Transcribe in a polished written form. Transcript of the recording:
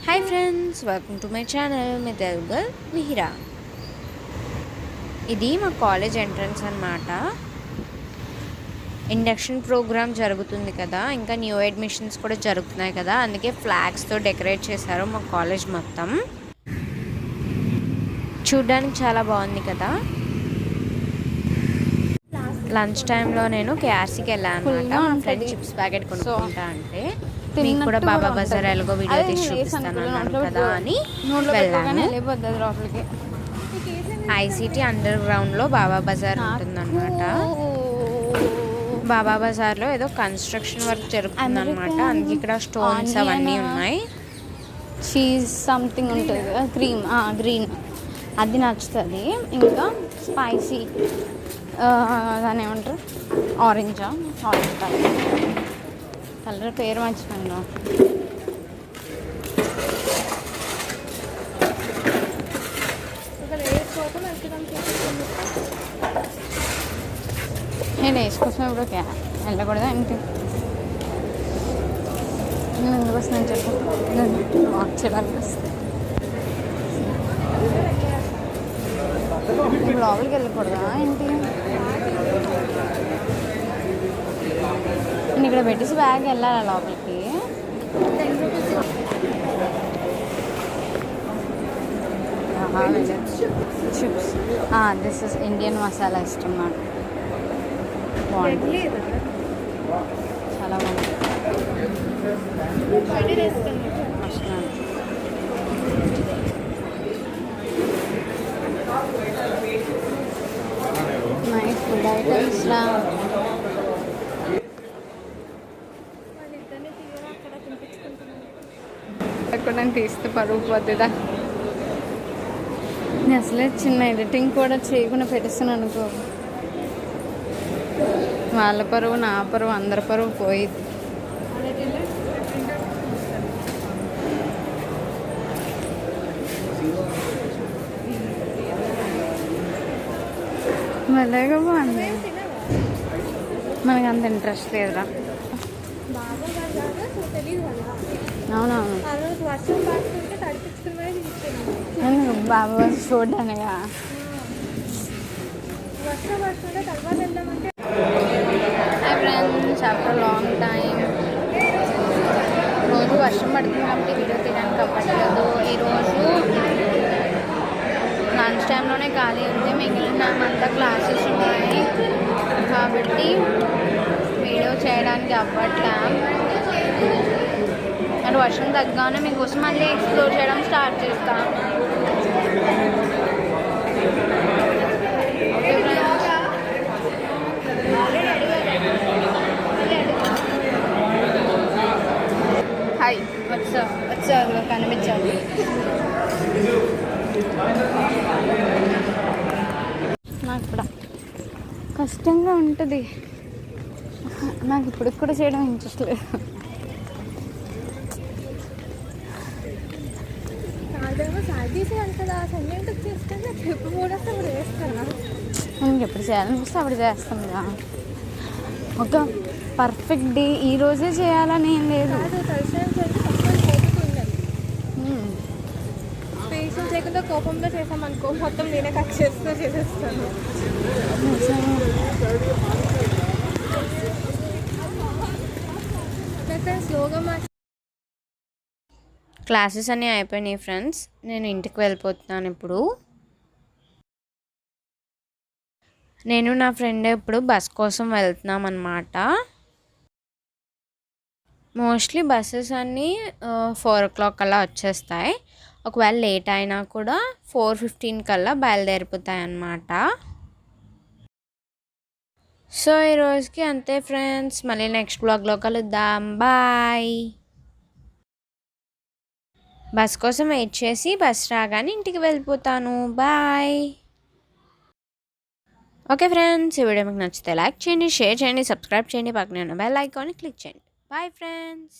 Hi friends, welcome to my channel. మీ తెలుగు మిహిరా. ఇది మా కాలేజ్ ఎంట్రన్స్ అన్నమాట. ఇండక్షన్ ప్రోగ్రామ్ జరుగుతుంది కదా, ఇంకా న్యూ అడ్మిషన్స్ కూడా జరుగుతున్నాయి కదా, అందుకే ఫ్లాగ్స్తో డెకరేట్ చేశారు మా కాలేజ్ మొత్తం. చూడ్డానికి చాలా బాగుంది కదా. లంచ్ టైంలో నేను కేఆర్సీకి వెళ్ళాను అనమాట. మా ఫ్రెండ్ చిప్స్ ప్యాకెట్ కొనుక్కుంటా అంటే మీకు కూడా బాబా బజార్ ఎలాగో వీడియో తీసి చూపిస్తాను అన్నాను కదా అని వెళ్ళాను. ఐసిటీ అండర్ గ్రౌండ్లో బాబా బజార్ ఉంటుందన్నమాట. బాబా బజార్లో ఏదో కన్స్ట్రక్షన్ వర్క్ జరుగుతుంది అనమాట, అందుకే ఇక్కడ స్టోన్స్ అవన్నీ ఉన్నాయి. చీజ్ సంథింగ్ ఉంటుంది కదా, గ్రీన్ అది నచ్చుతుంది. ఇంకా స్పైసీ దాని ఏమంటారు, ఆరెంజ్ కలర్ పేరు మర్చిపోయాను. నేను వేసుకొచ్చిన ఇప్పుడు వెళ్ళకూడదా ఏంటి? నేను ఎందుకు వస్తున్నాను చెప్పు, వాక్ చేయడానికి వస్తాను. ఇప్పుడు లోపలికి వెళ్ళకూడదా ఏంటి? నేను ఇక్కడ పెట్టేసి బ్యాగ్ వెళ్ళాలా లోపలికి? Chips, this is Indian masala ఇష్టం నాకు. బాగుంది, చాలా బాగుంది. నైస్ ఫుడ్ ఐటమ్స్లా. కూడా తీస్తే పరువు పోతుందా? నేను అసలే చిన్న ఎడిటింగ్ కూడా చేయకుండా పెట్టేస్తాను అనుకో, వాళ్ళ పరువు నా పరువు అందరి పరువు పోయింది. మళ్ళీగా బాగుంది, మనకు అంత ఇంట్రెస్ట్ లేదురా. అవునవును, బాబా చూడ్డానిగా. Hi friends, after long time. రోజు వర్షం పడుతుంది కాబట్టి వీడియో తీయడానికి అవ్వట్లేదు. ఈరోజు లంచ్ టైంలోనే ఖాళీ ఉంది, మిగిలిన అంతా క్లాసెస్ ఉన్నాయి కాబట్టి వీడియో చేయడానికి అవ్వట్లే. అండ్ వర్షం తగ్గానే మీకోసం మళ్ళీ ఎక్స్ప్లోర్ చేయడం స్టార్ట్ చేస్తాను. ఓకే ఫ్రెండ్స్, హాయ్, వచ్చా కనిపించాలి. నాకు కూడా కష్టంగా ఉంటుంది, నాకు ఇప్పుడు కూడా చేయడం ఇంట్రెస్ట్ లేదు. మనకి ఎప్పుడు చేయాలనిపిస్తే అప్పుడు చేస్తాం కదా. ఒక పర్ఫెక్ట్ డే ఈరోజే చేయాలని ఏం లేదు. పేషెన్స్ లేకుండా కోపంలో చేసామనుకో, మొత్తం నేనే కట్ చేస్తూ చేసేస్తాను. స్లోగా క్లాసెస్ అన్నీ అయిపోయినాయి ఫ్రెండ్స్, నేను ఇంటికి వెళ్ళిపోతున్నాను ఇప్పుడు. నేను నా ఫ్రెండ్ ఇప్పుడు బస్ కోసం వెళ్తున్నాం అన్నమాట. మోస్ట్లీ బస్సెస్ అన్నీ 4 o'clock కల్లా వచ్చేస్తాయి. ఒకవేళ లేట్ అయినా కూడా 4:15 కల్లా బయలుదేరిపోతాయి అన్నమాట. సో ఈరోజుకి అంతే ఫ్రెండ్స్, మళ్ళీ నెక్స్ట్ బ్లాగ్లో కలుద్దాం. బాయ్. బస్ కోసం వెయిట్ చేసి బస్ రాగానే ఇంటికి వెళ్ళిపోతాను. బాయ్. ఓకే ఫ్రెండ్స్, ఈ వీడియో మీకు నచ్చితే లైక్ చేయండి, షేర్ చేయండి, సబ్స్క్రైబ్ చేయండి, పక్కనే ఉన్న బెల్ ఐకాన్ని క్లిక్ చేయండి. Bye friends.